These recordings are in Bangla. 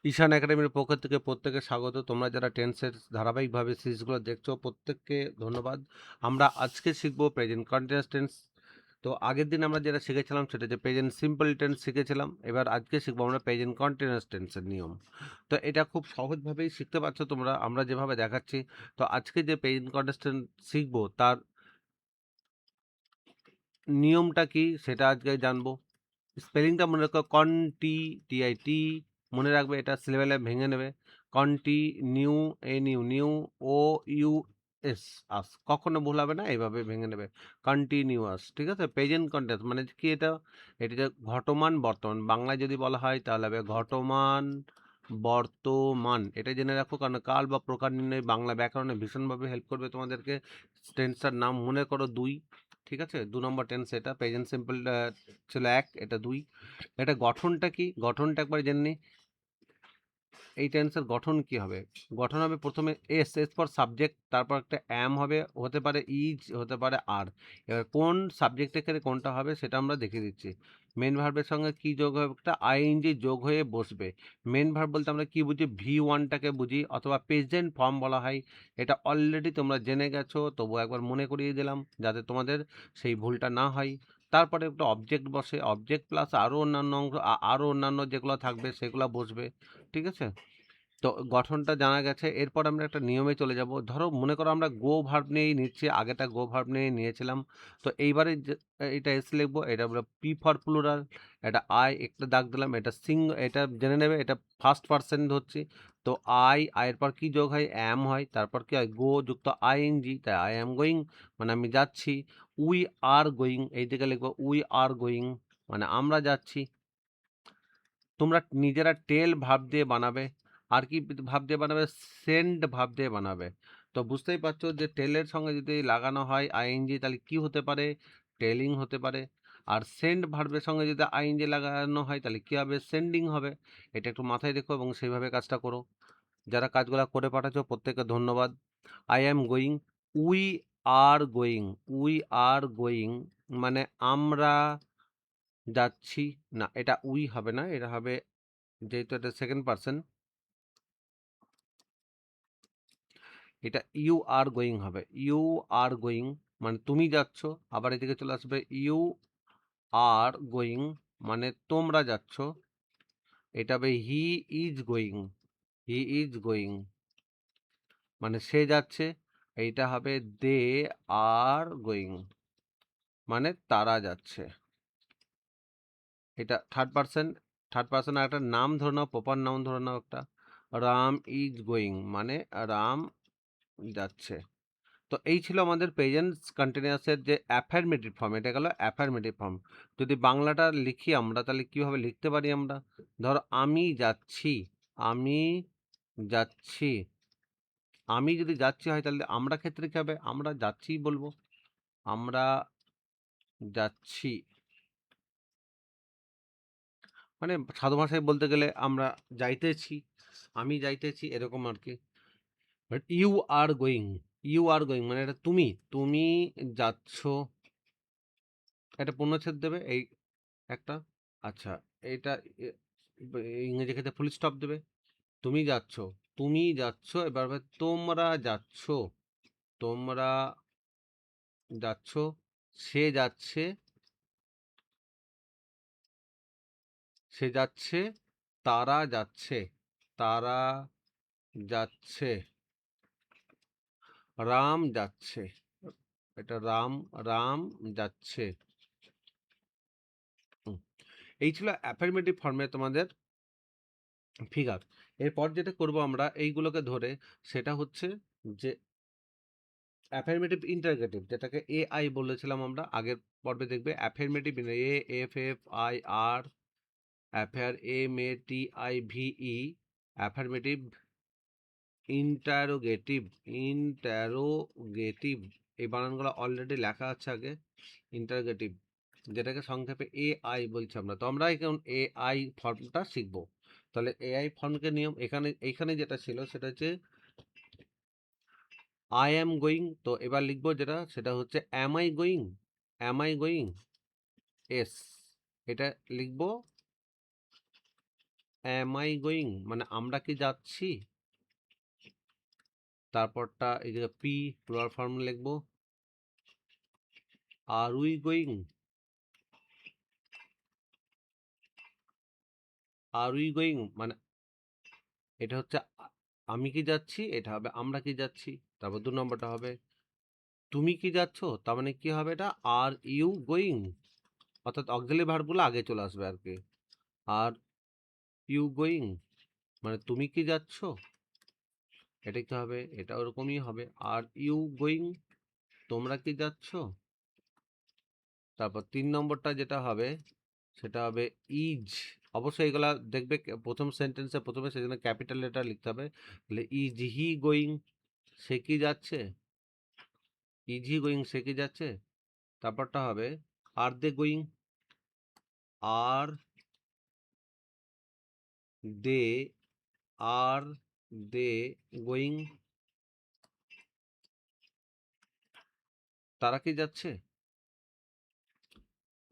ঈশান একাডেমির পক্ষ থেকে প্রত্যেকে স্বাগত। তোমরা যারা টেন্সের ধারাবাহিকভাবে সিরিজগুলো দেখছো প্রত্যেককে ধন্যবাদ। আমরা আজকে শিখব প্রেজেন্ট কন্টিনিউয়াস টেন্স। তো আগের দিন আমরা যেটা শিখেছিলাম সেটা যে প্রেজেন্ট সিম্পল টেন্স শিখেছিলাম। এবার আজকে শিখবো আমরা প্রেজেন্ট কন্টিনিউয়াস টেন্সের নিয়ম। তো এটা খুব সহজভাবেই শিখতে পারছো তোমরা, আমরা যেভাবে দেখাচ্ছি। তো আজকে যে প্রেজেন্ট কন্টিনিউয়াস টেন্স শিখবো তার নিয়মটা কি সেটা আজকে জানবো। স্পেলিংটা মনে রাখো, টি মনে রাখবে, এটা সিলেবেলে ভেঙে নেবে। কন্টিনিউ, নিউ, ও ইউ এস, আস, কখনো ভুল হবে না, এইভাবে ভেঙে নেবে। কন্টিনিউয়াস, ঠিক আছে। প্রেজেন্ট কন্টিনিউয়াস মানে কি? এটা যে ঘটমান বর্তমান, বাংলায় যদি বলা হয় তাহলে হবে ঘটমান বর্তমান। এটা জেনে রাখো, কারণ কাল বা প্রকার নির্ণয় বাংলা ব্যাকরণে ভীষণভাবে হেল্প করবে তোমাদেরকে। টেন্সটার নাম মনে করো দুই, ঠিক আছে। ২ নম্বর টেন্স এটা। প্রেজেন্ট সিম্পল ছিল ১, এটা ২। এটা গঠনটা কি? গঠনটা একবার জেনে নিই। এই টেন্সের গঠন কি হবে? গঠন হবে প্রথমে এস ফর সাবজেক্ট, তারপর একটা অ্যাম হবে, হতে পারে ইজ, হতে পারে আর। এবার কোন সাবজেক্টের ক্ষেত্রে কোনটা হবে সেটা আমরা দেখিয়ে দিচ্ছি। মেন ভার্বের সঙ্গে কি যোগ হবে? একটা আইএনজি যোগ হয়ে বসবে। মেন ভার্ব বলতে আমরা কি বুঝি? V1টাকে বুঝি, অথবা প্রেজেন্ট ফর্ম বলা হয়। এটা অলরেডি তোমরা জেনে গেছো, তবু একবার মনে করিয়ে দিলাম যাতে তোমাদের সেই ভুলটা না হয়। তারপরে একটা অবজেক্ট বসে, অবজেক্ট প্লাস আরও অন্যান্য অংশ, আরও অন্যান্য যেগুলো থাকবে সেগুলো বসবে, ঠিক আছে। তো গঠনটা জানা গেছে। এরপর আমরা একটা নিয়মে চলে যাব। ধরো মনে করো আমরা গো ভার্ব নিয়েই নিচ্ছি, আগেটা গো ভার্ব নিয়ে নিয়েছিলাম। তো এইবারে এটা এস লিখবো, এটা আমরা পি ফর প্লুরাল, এটা আই একটা দাগ দিলাম, এটা এটা জেনে নেবে, এটা ফার্স্ট পার্সন ধরছি। তো আয়ের পর কি যোগ হয়? অ্যাম হয়। তারপর কি হয়? গো যুক্ত আইএনজি, তাই আই অ্যাম গোয়িং মানে আমি যাচ্ছি। উই আর গোয়িং, এই দিকে লিখবো উই আর গোয়িং মানে আমরা যাচ্ছি। তোমরা নিজেরা টেল ভাব দিয়ে বানাবে। আর কি ভাব দিয়ে বানাবে? সেন্ড ভাব দিয়ে বানাবে। তো বুঝতেই পারছো যে টেলের সঙ্গে যদি লাগানো হয় আইএনজি তাহলে কি হতে পারে? টেলিং হতে পারে। আর সেন্ড ভার্বের সঙ্গে যদি আইএনজি লাগানো হয় তাহলে কি হবে? সেন্ডিং হবে। এটা একটু মাথায় রেখো এবং সেইভাবে কাজটা করো। যারা কাজগুলো করে পাঠাচ্ছ প্রত্যেককে ধন্যবাদ। I am going, we are going, we are going মানে আমরা যাচ্ছি। না, এটা উই হবে না, এটা হবে, যেহেতু এটা সেকেন্ড পার্সন, এটা ইউ আর গোয়িং হবে। ইউ আর গোয়িং মানে তুমি যাচ্ছ। আবার এদিকে চলে আসবে ইউ আর গোয়িং মানে তোমরা যাচ্ছ। এটা হবে he is going, he is going মানে সে যাচ্ছে। এইটা হবে দে আর গোয়িং মানে তারা যাচ্ছে। এটা থার্ড পার্সন আর একটা নাম ধরে নাও, প্রপার নাম ধরে নাও একটা। রাম ইজ গোয়িং মানে রাম যাচ্ছে। তো এই ছিল আমাদের প্রেজেন্ট কন্টিনিউয়াসের যে অ্যাফার্মেটিভ ফর্ম, এটা গেল অ্যাফার্মেটিভ ফর্ম। যদি বাংলাটা লিখি আমরা তাহলে কীভাবে লিখতে পারি আমরা? ধরো আমি যাচ্ছি, আমি যাচ্ছি। আমি যদি যাচ্ছি হয় তাহলে আমরা ক্ষেত্রে কী হবে? আমরা যাচ্ছিই বলবো, আমরা যাচ্ছি। মানে সাধু ভাষায় বলতে গেলে আমরা যাইতেছি, আমি যাইতেছি, এরকম আর কি। বাট ইউ আর গোয়িং মানে এটা তুমি, তুমি যাচ্ছ। একটা পূর্ণচ্ছেদ দেবে এই একটা। আচ্ছা, এটা ইংরেজি ক্ষেত্রে ফুল স্টপ দেবে। তুমি যাচ্ছ, তুমি যাচ্ছ। এবার হবে তোমরা যাচ্ছ, তোমরা যাচ্ছ। সে যাচ্ছে, সে যাচ্ছে। তারা যাচ্ছে, তারা যাচ্ছে। রাম যাচ্ছে, এটা রাম যাচ্ছে। হুম, এই ছিল অ্যাফার্মেটিভ ফর্মে তোমাদের ফিগার। এরপর যেটা করব আমরা এইগুলোকে ধরে, সেটা হচ্ছে যে অ্যাফার্মেটিভ ইন্টারগেটিভ, যেটাকে এআই বলেছিলাম আমরা আগের পর্বে। দেখবে affirmative, AFFIR, affair METIVE, affirmative interrogative, interrogative এই বানানগুলো অলরেডি লেখা আছে আগে। ইন্টারোগেটিভ যেটাকে সংক্ষেপে এআই বলছি আমরা। তো আমরা এখন এআই ফর্মটা শিখবো। তাহলে এআই ফর্মকে নিয়ম এইখানে যেটা ছিল সেটা হচ্ছে আই অ্যাম গোয়িং। তো এবার লিখবো যেটা, সেটা হচ্ছে am I going, am I going, S. এটা লিখবো অ্যাম আই গোয়িং মানে আমরা কি যাচ্ছি। তারপরটা এই জায়গায় পি প্লুরাল ফর্ম লিখবো। আর উই গোয়িং, আর উই গোয়িং মানে এটা হচ্ছে আমি কি যাচ্ছি, এটা হবে আমরা কি যাচ্ছি। তারপর 2 নম্বরটা হবে তুমি কি যাচ্ছ, তার মানে কি হবে এটা আর ইউ গোয়িং, অর্থাৎ অক্সিলারি ভার্বগুলো আগে চলে আসবে আর কি। আর ইউ গোয়িং মানে তুমি কি যাচ্ছ, এটা কি হবে, এটা ওরকমই হবে আর ইউ গোয়িং তোমরা কি যাচ্ছ। তারপর 3 নম্বরটা যেটা হবে সেটা হবে ইজ, অবশ্যই এগুলা দেখবে প্রথম সেন্টেন্সে প্রথমে সেজন্য ক্যাপিটাল লেটার লিখতে হবে। তাহলে ইজ হি গোয়িং সে কি যাচ্ছে, ইজ হি গোয়িং সে কি যাচ্ছে। তারপরটা হবে আর they going, R they, R they going তারা কি যাচ্ছে।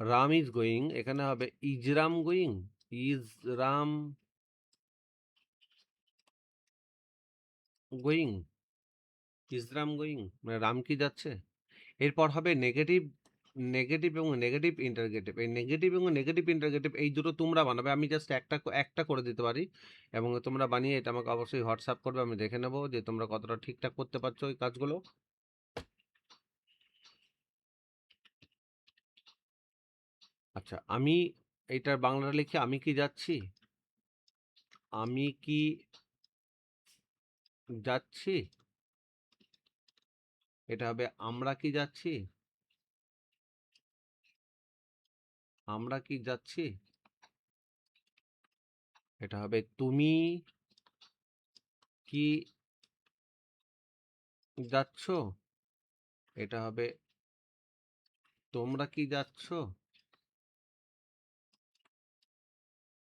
রাম ইজ গোয়িং এখানে হবে is Ram going, is Ram going, is Ram going মানে রাম কি যাচ্ছে। এরপর হবে নেগেটিভ, নেগেটিভ এবং নেগেটিভ ইন্টারগেটিভ। এই নেগেটিভ এবং নেগেটিভ ইন্টারগেটিভ এই দুটো তোমরা বানাবে, আমি জাস্ট একটা করে দিতে পারি এবং তোমরা বানিয়ে এটা আমাকে অবশ্যই হোয়াটসঅ্যাপ করবে, আমি দেখে নেব যে তোমরা কতটা ঠিকঠাক করতে পারছো এই কাজগুলো। আচ্ছা আমি এইটার বাংলাটা লিখি আমি কি যাচ্ছি, আমি কি যাচ্ছি। এটা হবে আমরা কি যাচ্ছি, আমরা কি যাচ্ছি। এটা হবে তুমি কি যাচ্ছ, এটা হবে তোমরা কি যাচ্ছ,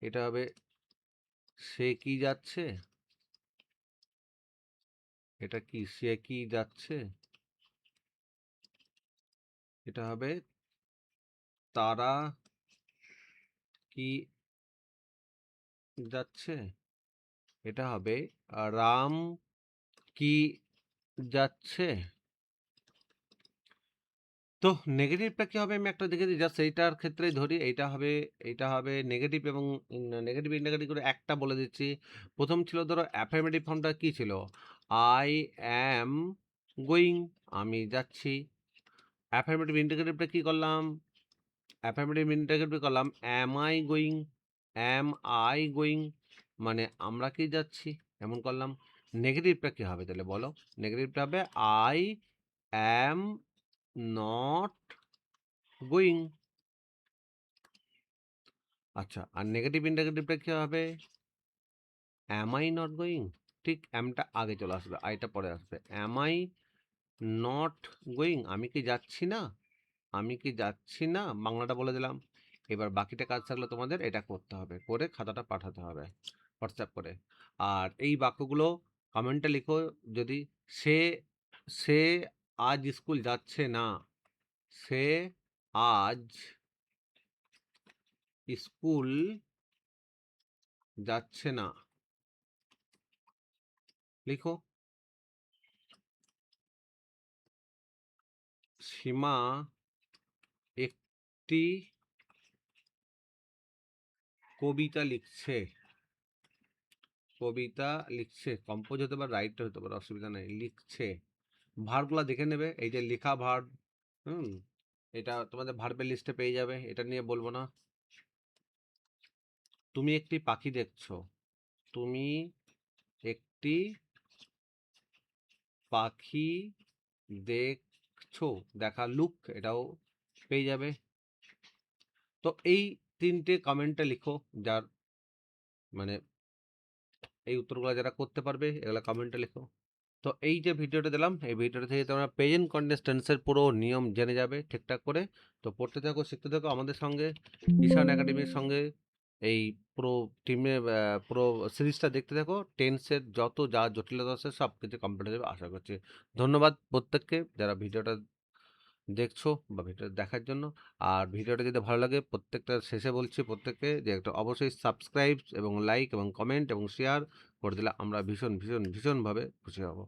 এটা হবে সে কি যাচ্ছে, এটা কি সে কি যাচ্ছে, এটা হবে তারা কি যাচ্ছে, এটা হবে রাম কি যাচ্ছে। তো নেগেটিভটা কি হবে আমি একটা দেখে দিই, জাস্ট এইটার ক্ষেত্রেই ধরি। এইটা হবে নেগেটিভ এবং নেগেটিভ ইন্টারগেটিভ করে একটা বলে দিচ্ছি। প্রথম ছিল ধরো অ্যাফার্মেটিভ ফর্মটা কি ছিল, আই অ্যাম গোয়িং আমি যাচ্ছি। অ্যাফার্মেটিভ ইন্টারগেটিভটা কি করলাম, অ্যাফার্মেটিভ ইন্টারগেটিভ করলাম am I going, am I going মানে আমরা কি যাচ্ছি এমন করলাম। নেগেটিভটা কি হবে তাহলে বলো, নেগেটিভটা হবে আই অ্যাম নট গোয়িং। আচ্ছা আর নেগেটিভ ইন্টারগেটিভটা কি হবে, অ্যাম আই নট গোয়িং, ঠিক অ্যামটা আগে চলে আসবে আইটা পরে আসবে। অ্যাম আই নট গোয়িং আমি কি যাচ্ছি না, আমি কি যাচ্ছি না বাংলাটা বলে দিলাম। এবার বাকিটা কাজ থাকলে তোমাদের এটা করতে হবে, করে খাতাটা পাঠাতে হবে হোয়াটসঅ্যাপ করে। আর এই বাক্যগুলো কমেন্টে লিখো যদি সে সে আজ স্কুল যাচ্ছে না, সে আজ স্কুল যাচ্ছে না লিখো। সীমা একটি কবিতা লিখছে, কবিতা লিখছে কম্পোজ হতে পারে রাইট হতে পারে অসুবিধা নেই, লিখছে। ভার্বগুলো দেখে নেবে, এই যে লেখা ভার্ব, এটা তোমাদের ভার্বের লিস্টে পেয়ে যাবে, এটা নিয়ে বলবো না। তুমি একটি পাখি দেখছো, তুমি একটি পাখি দেখছো, দেখা লুক এটাও পেয়ে যাবে। তো এই তিনটে কমেন্টে লিখো, যার মানে এই উত্তরগুলো যারা করতে পারবে এগুলো কমেন্টে লিখো। তো এই যে ভিডিওটা দিলাম এই ভিডিওটা থেকে তোমরা প্রেজেন্ট কন্টিনিউয়াস টেন্সের পুরো নিয়ম জেনে যাবে ঠিকঠাক করে। তো পড়তে থাকো শিখতে থাকো আমাদের সঙ্গে, ঈশান একাডেমির সঙ্গে এই পুরো টিমে পুরো সিরিজটা দেখতে থাকো। টেন্সের যত যা জটিলতা আছে সব কিছু কমপ্লিট হয়ে যাবে আশা করছি। ধন্যবাদ প্রত্যেককে যারা ভিডিওটা দেখছো বা ভিডিওটা দেখার জন্য। আর ভিডিওটা যদি ভালো লাগে প্রত্যেকটা শেষে বলছি প্রত্যেককে যে একটা অবশ্যই সাবস্ক্রাইব এবং লাইক এবং কমেন্ট এবং শেয়ার করে দিলে আমরা ভীষণভাবে খুশি হব।